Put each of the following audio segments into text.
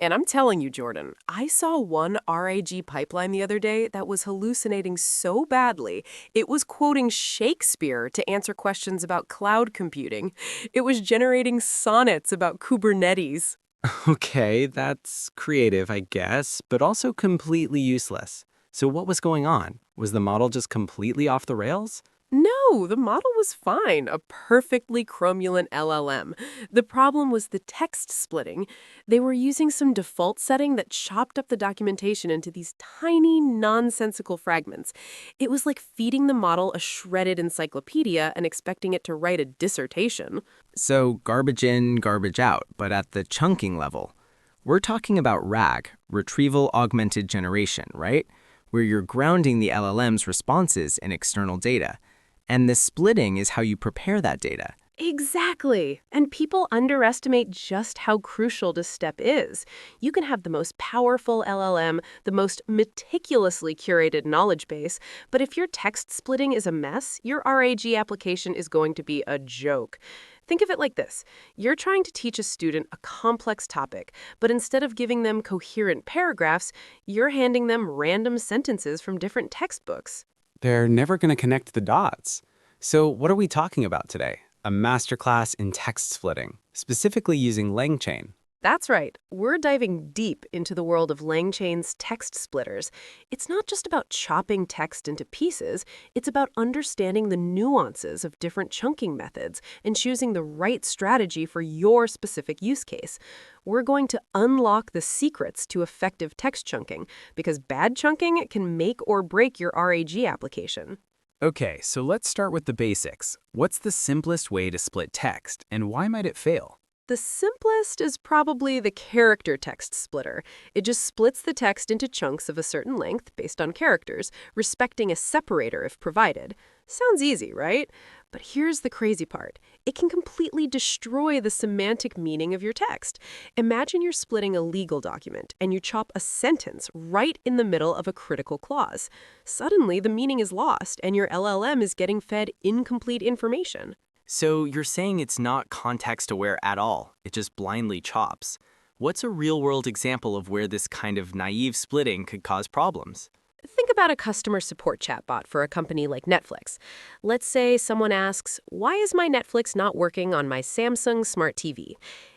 And I'm telling you, Jordan, I saw one RAG pipeline the other day that was hallucinating so badly, it was quoting Shakespeare to answer questions about cloud computing. It was generating sonnets about Kubernetes. Okay, that's creative, I guess, but also completely useless. So what was going on? Was the model just completely off the rails? No, the model was fine, a perfectly cromulent LLM. The problem was the text splitting. They were using some default setting that chopped up the documentation into these tiny, nonsensical fragments. It was like feeding the model a shredded encyclopedia and expecting it to write a dissertation. So garbage in, garbage out, but at the chunking level. We're talking about RAG, Retrieval Augmented Generation, right? Where you're grounding the LLM's responses in external data. And the splitting is how you prepare that data. Exactly. And people underestimate just how crucial this step is. You can have the most powerful LLM, the most meticulously curated knowledge base, but if your text splitting is a mess, your RAG application is going to be a joke. Think of it like this. You're trying to teach a student a complex topic, but instead of giving them coherent paragraphs, you're handing them random sentences from different textbooks. They're never going to connect the dots. So what are we talking about today? A masterclass in text splitting, specifically using LangChain. That's right. We're diving deep into the world of LangChain's text splitters. It's not just about chopping text into pieces, it's about understanding the nuances of different chunking methods and choosing the right strategy for your specific use case. We're going to unlock the secrets to effective text chunking, because bad chunking can make or break your RAG application. Okay, so let's start with the basics. What's the simplest way to split text, and why might it fail? The simplest is probably the character text splitter. It just splits the text into chunks of a certain length based on characters, respecting a separator if provided. Sounds easy, right? But here's the crazy part. It can completely destroy the semantic meaning of your text. Imagine you're splitting a legal document and you chop a sentence right in the middle of a critical clause. Suddenly, the meaning is lost and your LLM is getting fed incomplete information. So you're saying it's not context-aware at all, it just blindly chops. What's a real-world example of where this kind of naive splitting could cause problems? Think about a customer support chatbot for a company like Netflix. Let's say someone asks, "Why is my Netflix not working on my Samsung Smart TV?"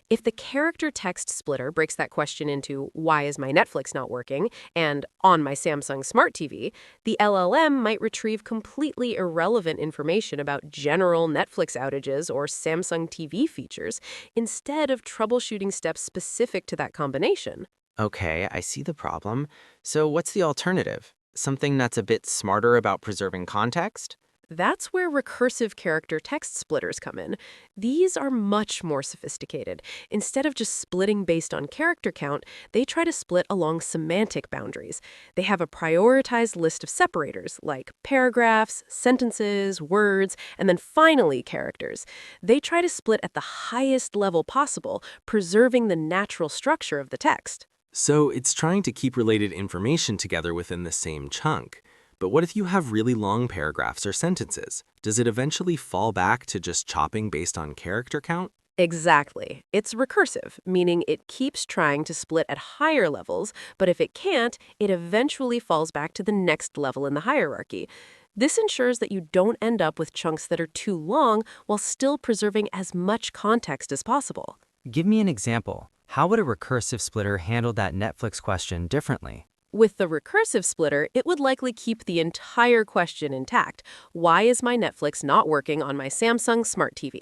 If the character text splitter breaks that question into "Why is my Netflix not working?" and "On my Samsung Smart TV," the LLM might retrieve completely irrelevant information about general Netflix outages or Samsung TV features instead of troubleshooting steps specific to that combination. Okay, I see the problem. So what's the alternative? Something that's a bit smarter about preserving context? That's where recursive character text splitters come in. These are much more sophisticated. Instead of just splitting based on character count, they try to split along semantic boundaries. They have a prioritized list of separators, like paragraphs, sentences, words, and then finally characters. They try to split at the highest level possible, preserving the natural structure of the text. So it's trying to keep related information together within the same chunk. But what if you have really long paragraphs or sentences? Does it eventually fall back to just chopping based on character count? Exactly. It's recursive, meaning it keeps trying to split at higher levels, but if it can't, it eventually falls back to the next level in the hierarchy. This ensures that you don't end up with chunks that are too long while still preserving as much context as possible. Give me an example. How would a recursive splitter handle that Netflix question differently? With the recursive splitter, it would likely keep the entire question intact. Why is my Netflix not working on my Samsung Smart TV?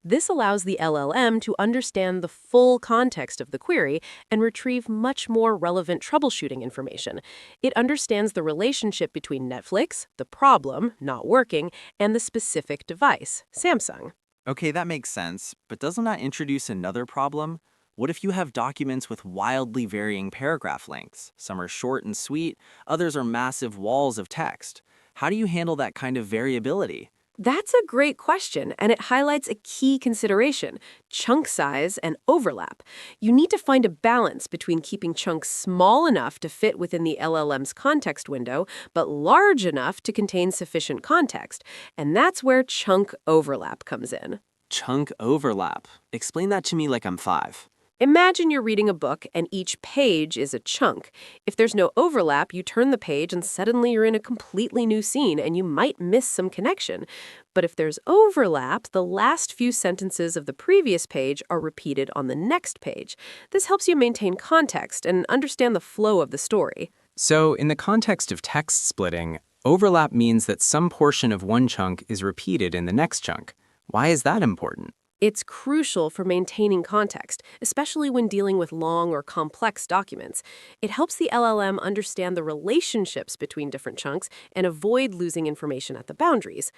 This allows the LLM to understand the full context of the query and retrieve much more relevant troubleshooting information. It understands the relationship between Netflix, the problem, not working, and the specific device, Samsung. Okay, that makes sense, but doesn't that introduce another problem? What if you have documents with wildly varying paragraph lengths? Some are short and sweet, others are massive walls of text. How do you handle that kind of variability? That's a great question, and it highlights a key consideration: chunk size and overlap. You need to find a balance between keeping chunks small enough to fit within the LLM's context window, but large enough to contain sufficient context. And that's where chunk overlap comes in. Chunk overlap. Explain that to me like I'm five. Imagine you're reading a book and each page is a chunk. If there's no overlap, you turn the page and suddenly you're in a completely new scene and you might miss some connection. But if there's overlap, the last few sentences of the previous page are repeated on the next page. This helps you maintain context and understand the flow of the story. So, in the context of text splitting, overlap means that some portion of one chunk is repeated in the next chunk. Why is that important? It's crucial for maintaining context, especially when dealing with long or complex documents. It helps the LLM understand the relationships between different chunks and avoid losing information at the boundaries.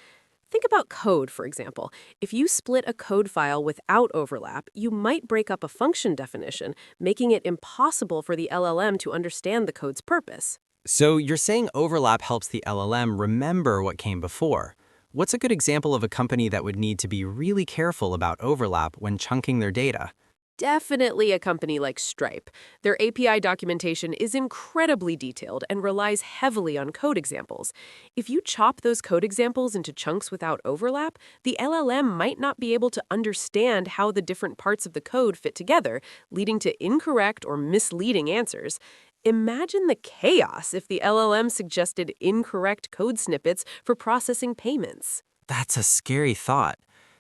Think about code, for example. If you split a code file without overlap, you might break up a function definition, making it impossible for the LLM to understand the code's purpose. So you're saying overlap helps the LLM remember what came before. What's a good example of a company that would need to be really careful about overlap when chunking their data? Definitely a company like Stripe. Their API documentation is incredibly detailed and relies heavily on code examples. If you chop those code examples into chunks without overlap, the LLM might not be able to understand how the different parts of the code fit together, leading to incorrect or misleading answers. Imagine the chaos if the LLM suggested incorrect code snippets for processing payments. That's a scary thought.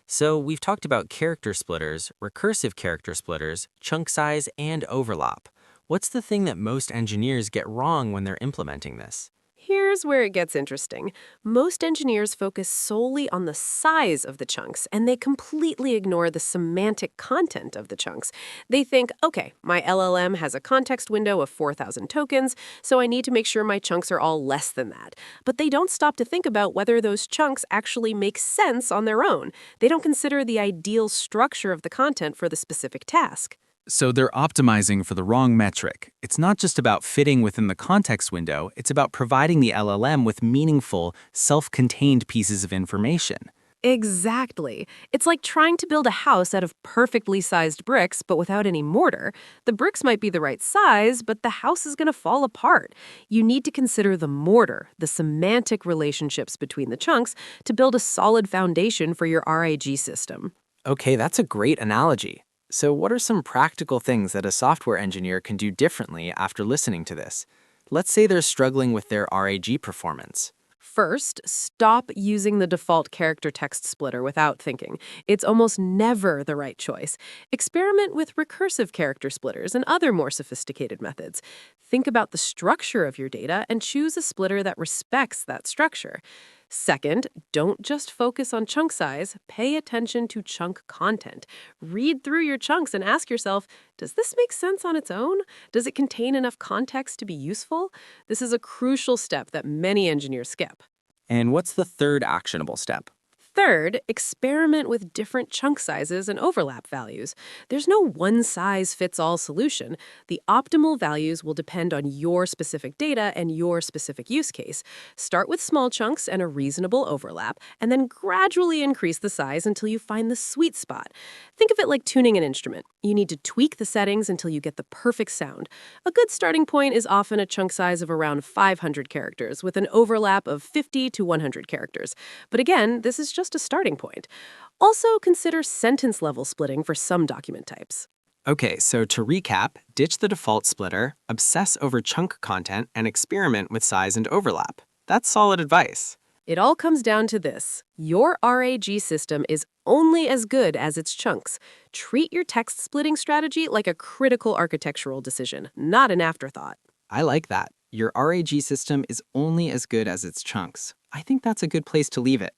So we've talked about character splitters, recursive character splitters, chunk size, and overlap. What's the thing that most engineers get wrong when they're implementing this? Here's where it gets interesting. Most engineers focus solely on the size of the chunks, and they completely ignore the semantic content of the chunks. They think, okay, my LLM has a context window of 4,000 tokens, so I need to make sure my chunks are all less than that. But they don't stop to think about whether those chunks actually make sense on their own. They don't consider the ideal structure of the content for the specific task. So they're optimizing for the wrong metric. It's not just about fitting within the context window, it's about providing the LLM with meaningful, self-contained pieces of information. Exactly. It's like trying to build a house out of perfectly sized bricks, but without any mortar. The bricks might be the right size, but the house is going to fall apart. You need to consider the mortar, the semantic relationships between the chunks, to build a solid foundation for your RAG system. Okay, that's a great analogy. So what are some practical things that a software engineer can do differently after listening to this? Let's say they're struggling with their RAG performance. First, stop using the default character text splitter without thinking. It's almost never the right choice. Experiment with recursive character splitters and other more sophisticated methods. Think about the structure of your data and choose a splitter that respects that structure. Second, don't just focus on chunk size, pay attention to chunk content. Read through your chunks and ask yourself, does this make sense on its own? Does it contain enough context to be useful? This is a crucial step that many engineers skip. And what's the third actionable step? Third, experiment with different chunk sizes and overlap values. There's no one-size-fits-all solution. The optimal values will depend on your specific data and your specific use case. Start with small chunks and a reasonable overlap, and then gradually increase the size until you find the sweet spot. Think of it like tuning an instrument. You need to tweak the settings until you get the perfect sound. A good starting point is often a chunk size of around 500 characters with an overlap of 50 to 100 characters. But again, this is just a starting point. Also, consider sentence-level splitting for some document types. Okay, so to recap, ditch the default splitter, obsess over chunk content, and experiment with size and overlap. That's solid advice. It all comes down to this. Your RAG system is only as good as its chunks. Treat your text splitting strategy like a critical architectural decision, not an afterthought. I like that. Your RAG system is only as good as its chunks. I think that's a good place to leave it.